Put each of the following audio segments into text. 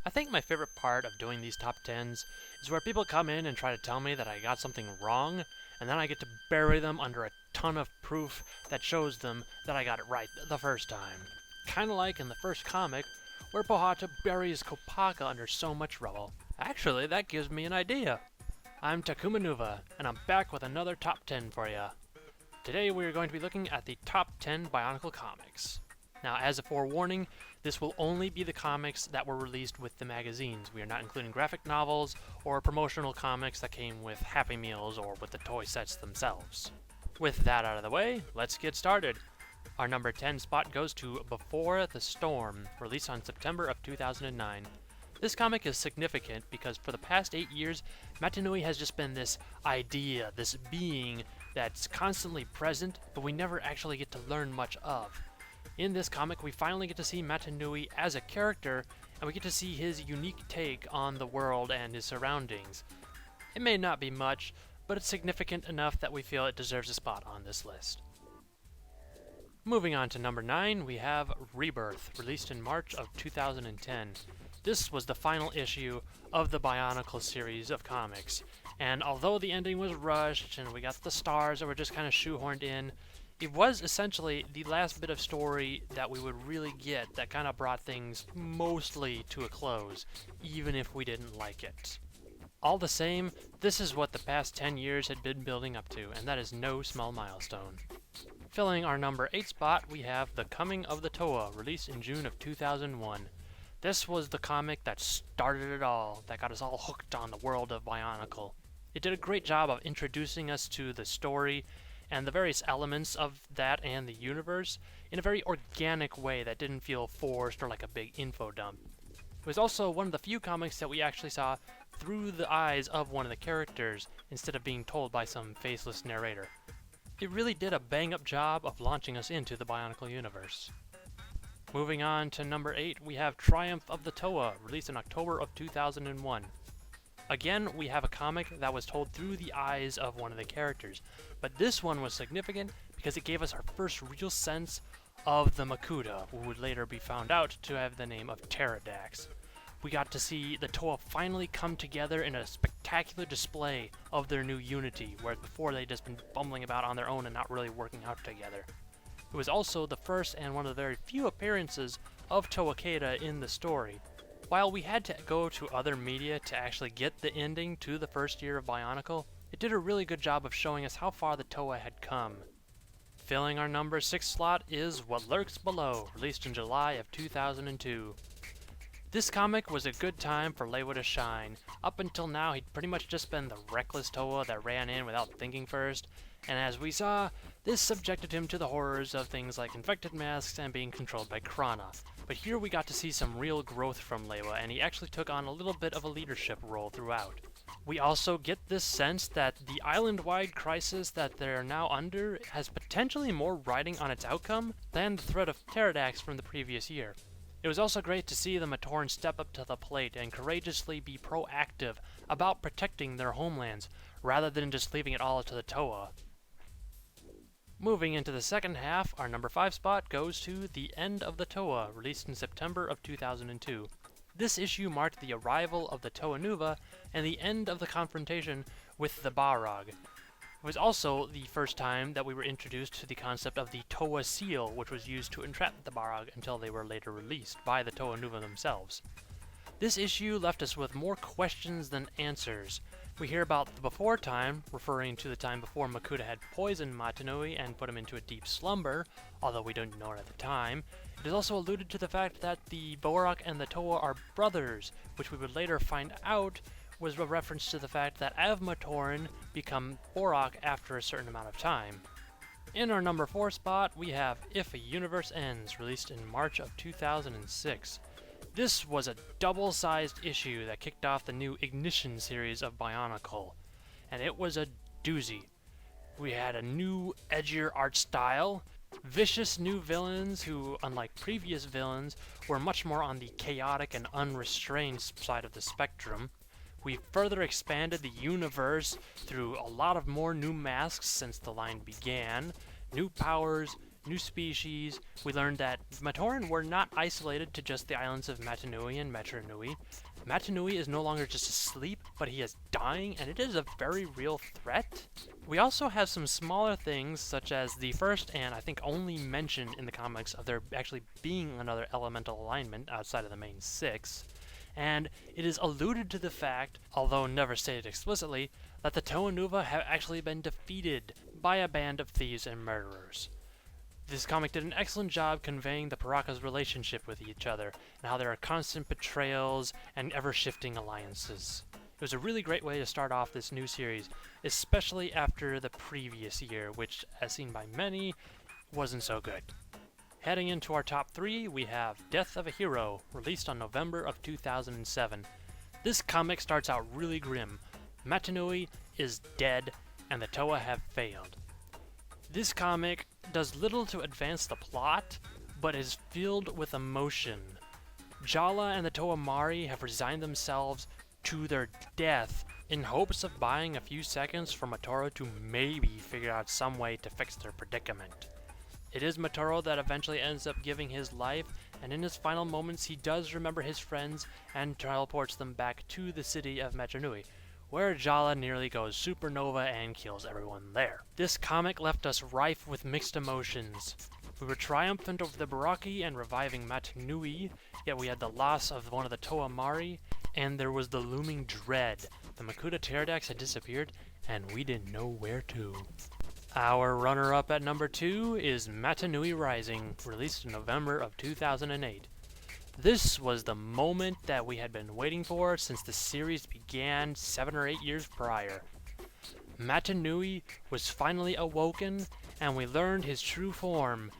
I think my favorite part of doing these top 10s is where people come in and try to tell me that I got something wrong, and then I get to bury them under a ton of proof that shows them that I got it right the first time. Kinda like in the first comic, where Pohata buries Kopaka under so much rubble. Actually, that gives me an idea. I'm Takuma Nuva, and I'm back with another top 10 for you. Today we are going to be looking at the top 10 Bionicle comics. Now, as a forewarning, this will only be the comics that were released with the magazines. We are not including graphic novels or promotional comics that came with Happy Meals or with the toy sets themselves. With that out of the way, let's get started. Our number 10 spot goes to Before the Storm, released on September of 2009. This comic is significant because for the past 8 years, Matanui has just been this idea, this being that's constantly present, but we never actually get to learn much of. In this comic, we finally get to see Matanui as a character, and we get to see his unique take on the world and his surroundings. It may not be much, but it's significant enough that we feel it deserves a spot on this list. Moving on to number 9, we have Rebirth, released in March of 2010. This was the final issue of the Bionicle series of comics, and although the ending was rushed and we got the stars that were just kind of shoehorned in, it was essentially the last bit of story that we would really get that kind of brought things mostly to a close, even if we didn't like it. All the same, this is what the past 10 years had been building up to, and that is no small milestone. Filling our number 8 spot, we have The Coming of the Toa, released in June of 2001. This was the comic that started it all, that got us all hooked on the world of Bionicle. It did a great job of introducing us to the story and the various elements of that and the universe in a very organic way that didn't feel forced or like a big info dump. It was also one of the few comics that we actually saw through the eyes of one of the characters instead of being told by some faceless narrator. It really did a bang-up job of launching us into the Bionicle universe. Moving on to number 8, we have Triumph of the Toa, released in October of 2001. Again, we have a comic that was told through the eyes of one of the characters, but this one was significant because it gave us our first real sense of the Makuta, who would later be found out to have the name of Pterodax. We got to see the Toa finally come together in a spectacular display of their new unity, whereas before they'd just been bumbling about on their own and not really working out together. It was also the first and one of the very few appearances of Toa Keda in the story. While we had to go to other media to actually get the ending to the first year of Bionicle, it did a really good job of showing us how far the Toa had come. Filling our number 6 slot is What Lurks Below, released in July of 2002. This comic was a good time for Leiwa to shine. Up until now, he'd pretty much just been the reckless Toa that ran in without thinking first, and as we saw, this subjected him to the horrors of things like infected masks and being controlled by Krana. But here we got to see some real growth from Leiwa, and he actually took on a little bit of a leadership role throughout. We also get this sense that the island-wide crisis that they're now under has potentially more riding on its outcome than the threat of Pterodax from the previous year. It was also great to see the Matoran step up to the plate and courageously be proactive about protecting their homelands, rather than just leaving it all to the Toa. Moving into the second half, our number 5 spot goes to The End of the Toa, released in September of 2002. This issue marked the arrival of the Toa Nuva and the end of the confrontation with the Barog. It was also the first time that we were introduced to the concept of the Toa Seal, which was used to entrap the Barog until they were later released by the Toa Nuva themselves. This issue left us with more questions than answers. We hear about the before time, referring to the time before Makuta had poisoned Matanui and put him into a deep slumber, although we don't know it at the time. It is also alluded to the fact that the Borak and the Toa are brothers, which we would later find out was a reference to the fact that Avmatoran become Borak after a certain amount of time. In our number 4 spot, we have If a Universe Ends, released in March of 2006. This was a double-sized issue that kicked off the new Ignition series of Bionicle, and it was a doozy. We had a new, edgier art style, vicious new villains who, unlike previous villains, were much more on the chaotic and unrestrained side of the spectrum. We further expanded the universe through a lot of more new masks since the line began, new powers, new species. We learned that Matoran were not isolated to just the islands of Matanui and Metranui. Matanui is no longer just asleep, but he is dying, and it is a very real threat. We also have some smaller things, such as the first and I think only mention in the comics of there actually being another elemental alignment outside of the main 6. And it is alluded to the fact, although never stated explicitly, that the Toa Nuva have actually been defeated by a band of thieves and murderers. This comic did an excellent job conveying the Paraka's relationship with each other, and how there are constant betrayals and ever-shifting alliances. It was a really great way to start off this new series, especially after the previous year, which, as seen by many, wasn't so good. Heading into our top 3, we have Death of a Hero, released on November of 2007. This comic starts out really grim. Matanui is dead, and the Toa have failed. This comic does little to advance the plot, but is filled with emotion. Jala and the Toa Mari have resigned themselves to their death in hopes of buying a few seconds for Motaro to maybe figure out some way to fix their predicament. It is Motaro that eventually ends up giving his life, and in his final moments he does remember his friends and teleports them back to the city of Metranui, where Jala nearly goes supernova and kills everyone there. This comic left us rife with mixed emotions. We were triumphant over the Baraki and reviving Matanui, yet we had the loss of one of the Toa Mari, and there was the looming dread. The Makuta Pterodax had disappeared, and we didn't know where to. Our runner-up at number 2 is Matanui Rising, released in November of 2008. This was the moment that we had been waiting for since the series began 7 or 8 years prior. Matanui was finally awoken, and we learned his true form,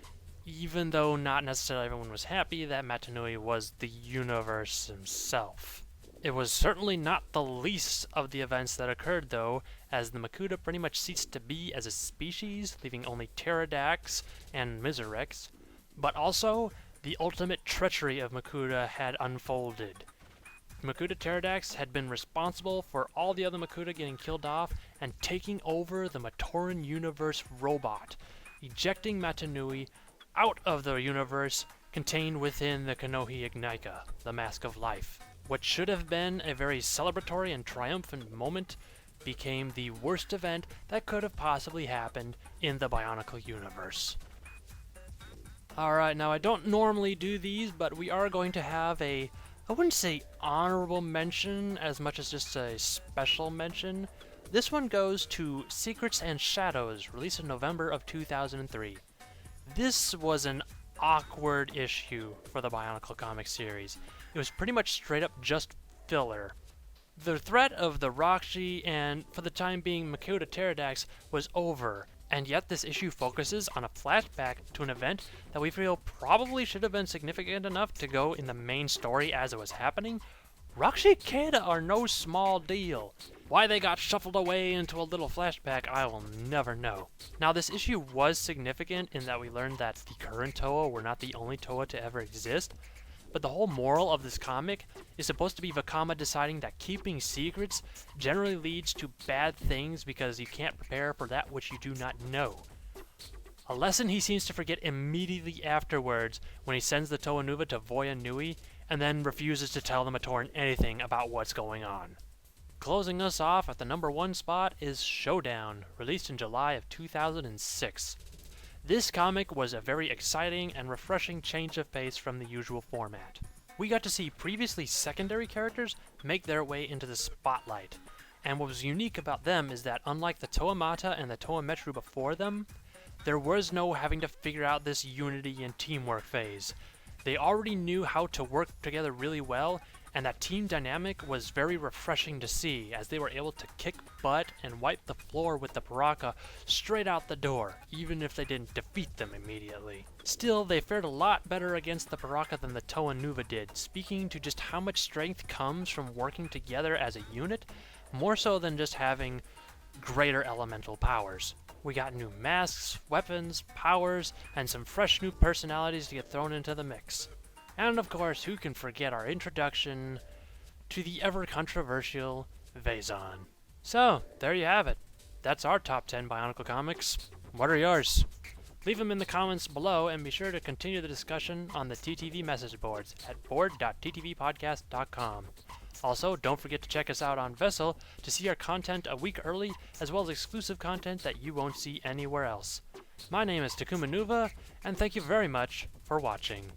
even though not necessarily everyone was happy that Matanui was the universe himself. It was certainly not the least of the events that occurred, though, as the Makuta pretty much ceased to be as a species, leaving only Pterodax and Miserex, but also the ultimate treachery of Makuta had unfolded. Makuta Pterodax had been responsible for all the other Makuta getting killed off and taking over the Matoran universe robot, ejecting Matanui out of the universe contained within the Kanohi Ignika, the Mask of Life. What should have been a very celebratory and triumphant moment became the worst event that could have possibly happened in the Bionicle universe. Alright, now I don't normally do these, but we are going to have I wouldn't say honorable mention as much as just a special mention. This one goes to Secrets and Shadows, released in November of 2003. This was an awkward issue for the Bionicle comic series. It was pretty much straight up just filler. The threat of the Rakshi and, for the time being, Makuta Pterodax was over, and yet this issue focuses on a flashback to an event that we feel probably should have been significant enough to go in the main story as it was happening. Rakshi Keda are no small deal. Why they got shuffled away into a little flashback, I will never know. Now, this issue was significant in that we learned that the current Toa were not the only Toa to ever exist, but the whole moral of this comic is supposed to be Vakama deciding that keeping secrets generally leads to bad things because you can't prepare for that which you do not know. A lesson he seems to forget immediately afterwards when he sends the Toa Nuva to Voya Nui and then refuses to tell the Matoran anything about what's going on. Closing us off at the number 1 spot is Showdown, released in July of 2006. This comic was a very exciting and refreshing change of pace from the usual format. We got to see previously secondary characters make their way into the spotlight, and what was unique about them is that unlike the Toa Mata and the Toa Metru before them, there was no having to figure out this unity and teamwork phase. They already knew how to work together really well, and that team dynamic was very refreshing to see, as they were able to kick butt and wipe the floor with the Baraka straight out the door, even if they didn't defeat them immediately. Still, they fared a lot better against the Baraka than the Toa Nuva did, speaking to just how much strength comes from working together as a unit, more so than just having greater elemental powers. We got new masks, weapons, powers, and some fresh new personalities to get thrown into the mix. And of course, who can forget our introduction to the ever-controversial Vaison. So, there you have it. That's our top 10 Bionicle comics. What are yours? Leave them in the comments below, and be sure to continue the discussion on the TTV message boards at board.ttvpodcast.com. Also, don't forget to check us out on Vessel to see our content a week early, as well as exclusive content that you won't see anywhere else. My name is Takuma Nuva, and thank you very much for watching.